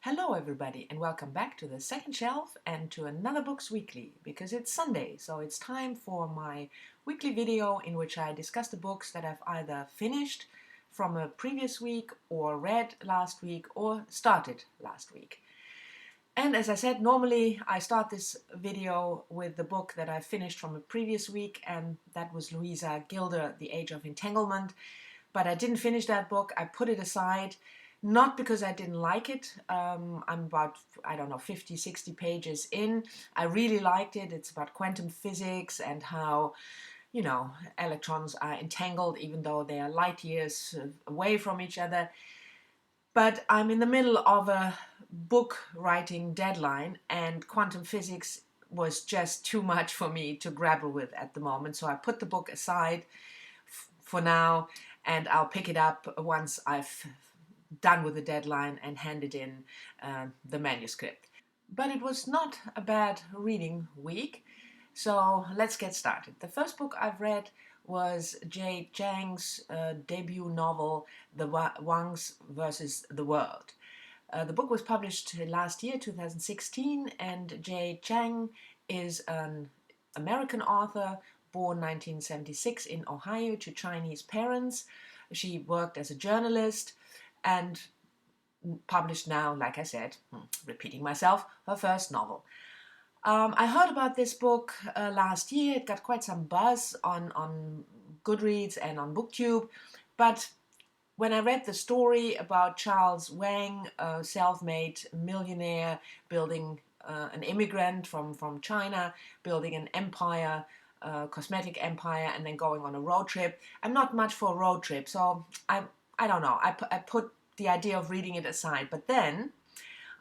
Hello everybody and welcome back to the second shelf and to another Books Weekly, because it's Sunday, so it's time for my weekly video in which I discuss the books that I've either finished from a previous week or read last week or started last week. And as I said, normally I start this video with the book that I finished from a previous week, and that was Louisa, Gilder, The Age of Entanglement. But I didn't finish that book. I put it aside. Not because I didn't like it. I'm about, 50, 60 pages in. I really liked it. It's about quantum physics and how, electrons are entangled even though they are light years away from each other. But I'm in the middle of a book writing deadline, and quantum physics was just too much for me to grapple with at the moment. So I put the book aside for now, and I'll pick it up once I've done with the deadline and handed in the manuscript. But it was not a bad reading week, so let's get started. The first book I've read was Jade Chang's debut novel, The Wangs versus the World. The book was published last year, 2016, and Jade Chang is an American author born 1976 in Ohio to Chinese parents. She worked as a journalist and published now, like I said, repeating myself, her first novel. I heard about this book last year. It got quite some buzz on Goodreads and on BookTube, but when I read the story about Charles Wang, a self-made millionaire, building an immigrant from China, building an empire, cosmetic empire, and then going on a road trip. I'm not much for a road trip, so I don't know. I put the idea of reading it aside. But then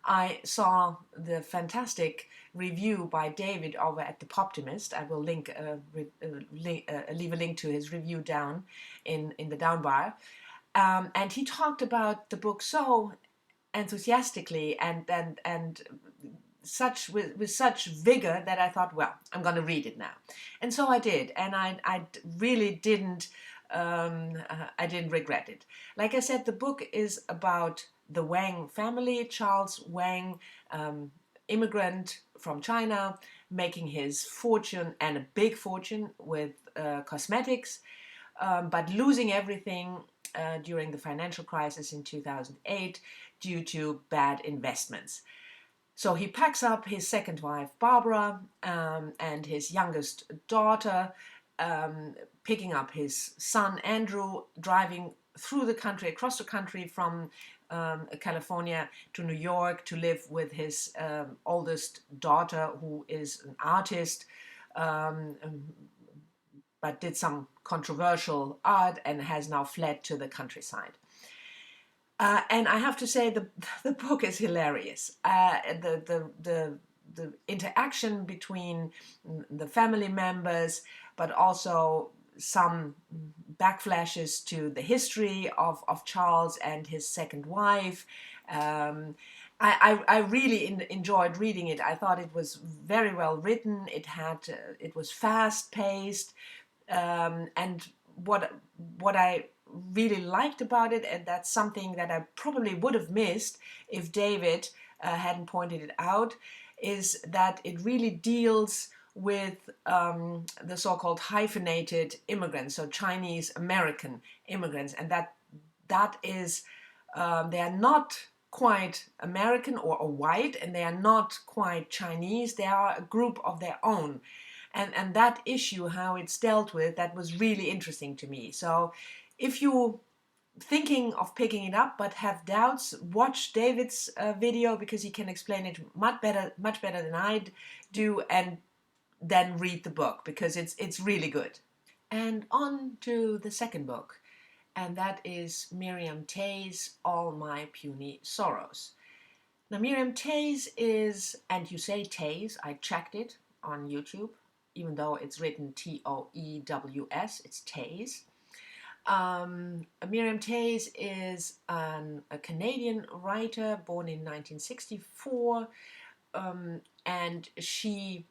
I saw the fantastic review by David over at the Poptimist. I will leave a link to his review down in the down bar. And he talked about the book so enthusiastically and with such vigor that I thought, well, I'm going to read it now. And so I did, and I really didn't. I didn't regret it. Like I said, the book is about the Wang family. Charles Wang, immigrant from China, making his fortune, and a big fortune, with cosmetics, but losing everything during the financial crisis in 2008 due to bad investments. So he packs up his second wife, Barbara, and his youngest daughter, picking up his son, Andrew, driving through the country, across the country from California to New York to live with his oldest daughter, who is an artist, but did some controversial art and has now fled to the countryside. And I have to say, the book is hilarious. The interaction between the family members, but also some backflashes to the history of Charles and his second wife. I really enjoyed reading it. I thought it was very well written. It was fast paced, and what I really liked about it, and that's something that I probably would have missed if David hadn't pointed it out, is that it really deals with the so-called hyphenated immigrants, so Chinese American immigrants, and that is they are not quite American or white, and they are not quite Chinese. They are a group of their own, and that issue, how it's dealt with, that was really interesting to me. So if you're thinking of picking it up but have doubts, watch David's video, because he can explain it much better than I do, and then read the book, because it's really good. And on to the second book, and that is Miriam Toews' All My Puny Sorrows. Now, Miriam Toews is, and you say Toews, I checked it on YouTube, even though it's written Toews, it's Toews. Miriam Toews is a Canadian writer born in 1964, and she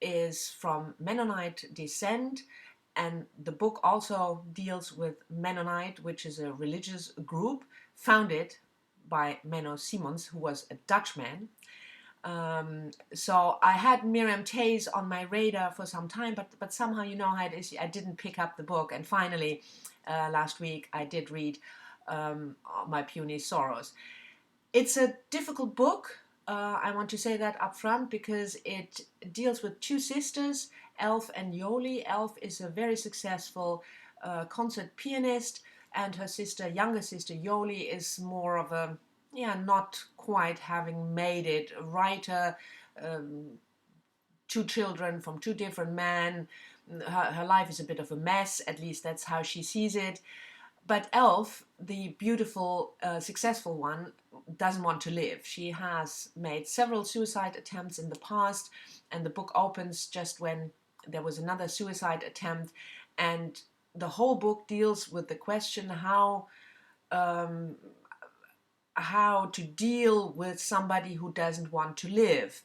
is from Mennonite descent, and the book also deals with Mennonite, which is a religious group founded by Menno Simons, who was a Dutchman. So I had Miriam Toews on my radar for some time, but somehow, you know how it is, I didn't pick up the book. And finally, last week, I did read My Puny Sorrows. It's a difficult book. I want to say that up front because it deals with two sisters, Elf and Yoli. Elf is a very successful concert pianist, and her sister, younger sister Yoli, is more of a, not quite having made it, a writer, two children from two different men. Her life is a bit of a mess, at least that's how she sees it. But Elf, the beautiful, successful one, doesn't want to live. She has made several suicide attempts in the past, and the book opens just when there was another suicide attempt. And the whole book deals with the question how to deal with somebody who doesn't want to live.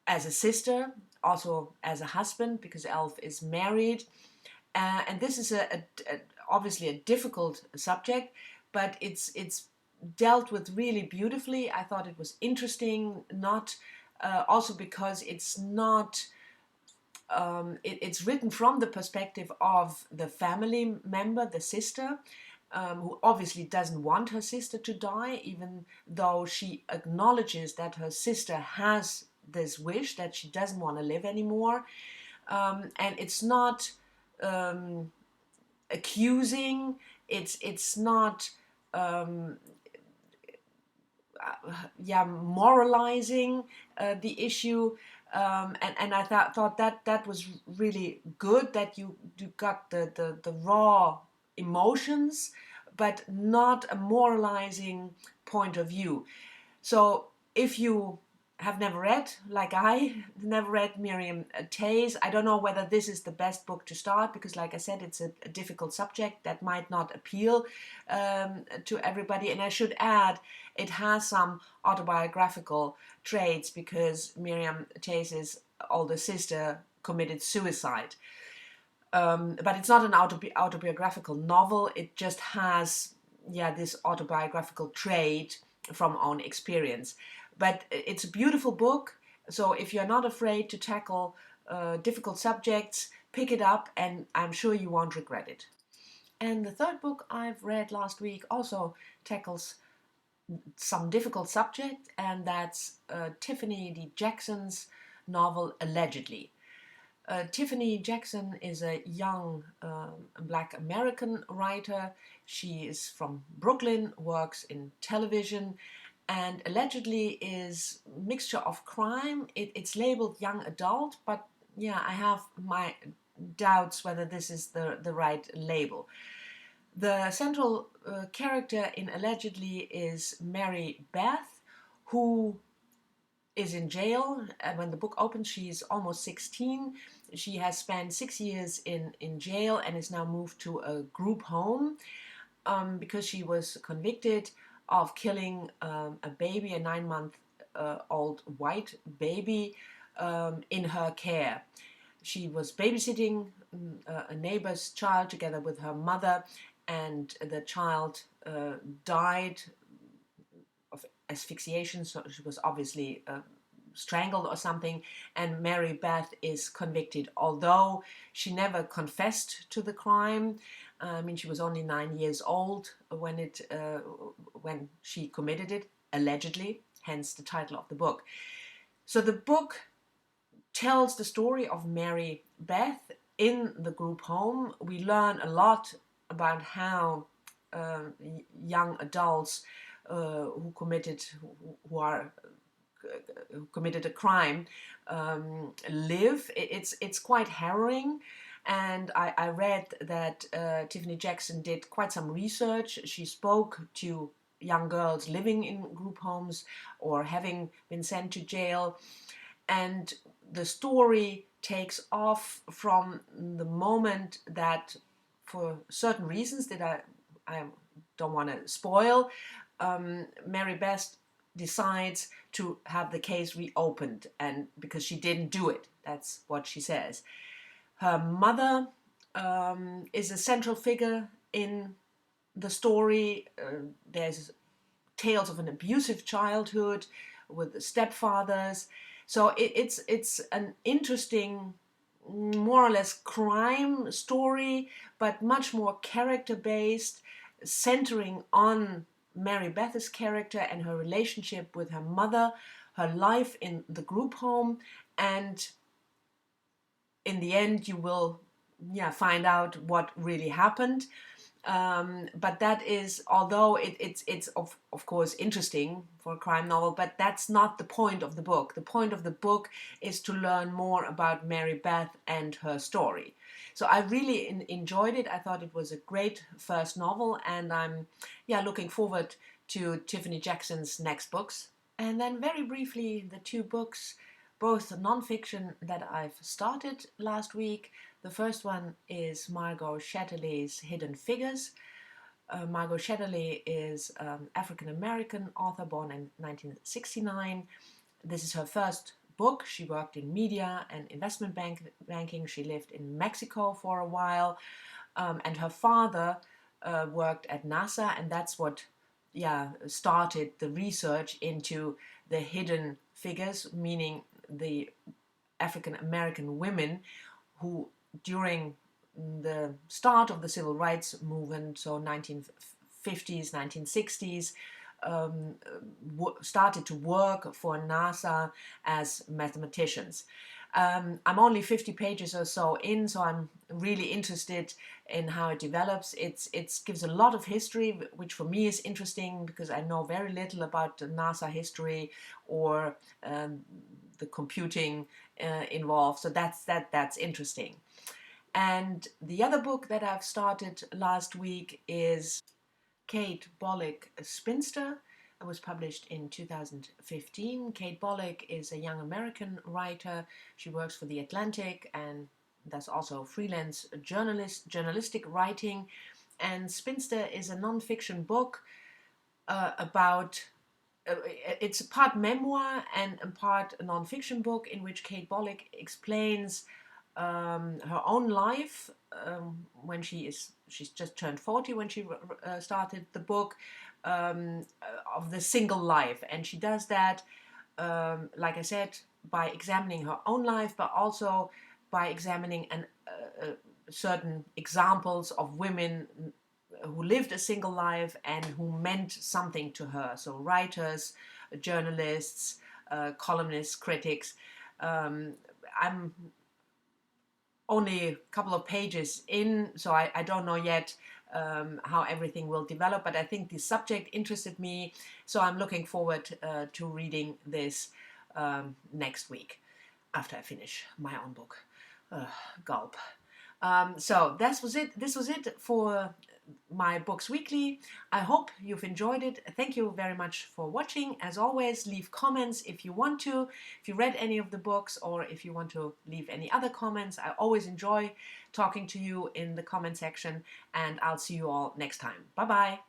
As a sister, also as a husband, because Elf is married. And this is obviously a difficult subject, but it's dealt with really beautifully. I thought it was interesting, not also because it's not. It's written from the perspective of the family member, the sister, who obviously doesn't want her sister to die, even though she acknowledges that her sister has this wish that she doesn't want to live anymore. And it's not accusing, it's not moralizing the issue, and I thought that was really good, that you got the raw emotions, but not a moralizing point of view. So if you have never read, like I never read Miriam Toews, I don't know whether this is the best book to start, because like I said, it's a difficult subject that might not appeal to everybody. And I should add, it has some autobiographical traits, because Miriam Toews' older sister committed suicide. But it's not an autobiographical novel, it just has this autobiographical trait from own experience. But it's a beautiful book, so if you're not afraid to tackle difficult subjects, pick it up and I'm sure you won't regret it. And the third book I've read last week also tackles some difficult subject, and that's Tiffany D. Jackson's novel Allegedly. Tiffany Jackson is a young black American writer. She is from Brooklyn, works in television, and Allegedly is a mixture of crime. It's labeled young adult, but I have my doubts whether this is the right label. The central character in Allegedly is Mary Beth, who is in jail. And when the book opens, she's almost 16. She has spent 6 years in jail and is now moved to a group home because she was convicted of killing a baby, a 9-month old white baby, in her care. She was babysitting a neighbor's child together with her mother, and the child died of asphyxiation, so she was obviously strangled or something, and Mary Beth is convicted, although she never confessed to the crime. I mean, she was only 9 years old when she committed it, allegedly, hence the title of the book. So the book tells the story of Mary Beth in the group home. We learn a lot about how young adults who committed a crime live. It's quite harrowing, and I read that Tiffany Jackson did quite some research. She spoke to young girls living in group homes or having been sent to jail, and the story takes off from the moment that, for certain reasons that I don't want to spoil, Mary Beth decides to have the case reopened, and because she didn't do it, that's what she says. Her mother is a central figure in the story. There's tales of an abusive childhood with the stepfathers. So it's an interesting, more or less crime story, but much more character-based, centering on Mary Beth's character and her relationship with her mother, her life in the group home, and in the end you will find out what really happened. But that is, although it's of course interesting for a crime novel, but that's not the point of the book. The point of the book is to learn more about Mary Beth and her story. So I really enjoyed it. I thought it was a great first novel, and I'm looking forward to Tiffany Jackson's next books. And then very briefly, the two books, both non-fiction, that I've started last week. The first one is Margot Shetterly's Hidden Figures. Margot Shetterly is an African-American author born in 1969. This is her first book. She worked in media and investment banking. She lived in Mexico for a while. And her father worked at NASA, and that's what started the research into the hidden figures, meaning the African-American women who during the start of the civil rights movement, so 1950s, 1960s, started to work for NASA as mathematicians. I'm only 50 pages or so in, so I'm really interested in how it develops. It gives a lot of history, which for me is interesting because I know very little about NASA history or the computing involved. So that's interesting. And the other book that I've started last week is Kate Bolick, Spinster. It was published in 2015. Kate Bolick is a young American writer. She works for The Atlantic and does also freelance journalistic writing. And Spinster is a non-fiction book about it's a part memoir and a part a non-fiction book in which Kate Bolick explains her own life when she's just turned 40 when she started the book, of the single life, and she does that like I said, by examining her own life, but also by examining certain examples of women who lived a single life and who meant something to her. So writers, journalists, columnists, critics. I'm only a couple of pages in, so I don't know yet how everything will develop, but I think the subject interested me, so I'm looking forward to reading this next week after I finish my own book. Gulp. So this was it for my Books Weekly. I hope you've enjoyed it. Thank you very much for watching. As always, leave comments if you want to, if you read any of the books, or if you want to leave any other comments. I always enjoy talking to you in the comment section, and I'll see you all next time. Bye bye.